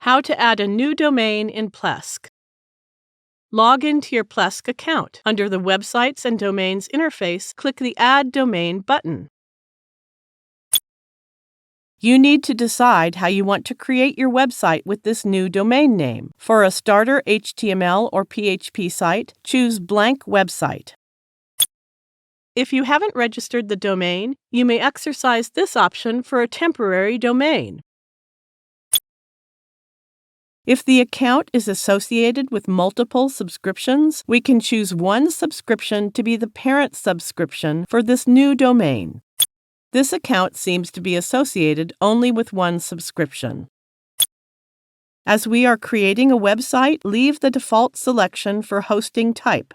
How to add a new domain in Plesk. Log into your Plesk account. Under the Websites and Domains interface, click the Add Domain button. You need to decide how you want to create your website with this new domain name. For a starter HTML or PHP site, choose Blank Website. If you haven't registered the domain, you may exercise this option for a temporary domain. If the account is associated with multiple subscriptions, we can choose one subscription to be the parent subscription for this new domain. This account seems to be associated only with one subscription. As we are creating a website, leave the default selection for hosting type.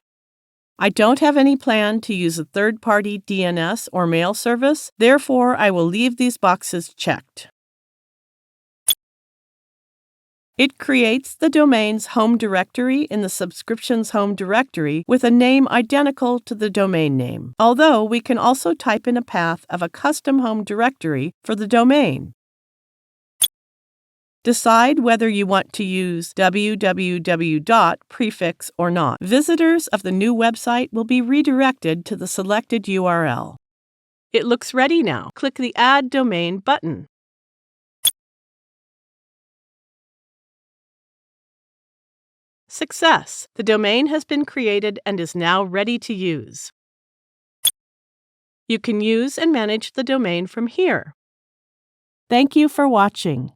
I don't have any plan to use a third-party DNS or mail service, therefore I will leave these boxes checked. It creates the domain's home directory in the subscription's home directory with a name identical to the domain name, although we can also type in a path of a custom home directory for the domain. Decide whether you want to use www. prefix or not. Visitors of the new website will be redirected to the selected URL. It looks ready now. Click the Add Domain button. Success! The domain has been created and is now ready to use. You can use and manage the domain from here. Thank you for watching.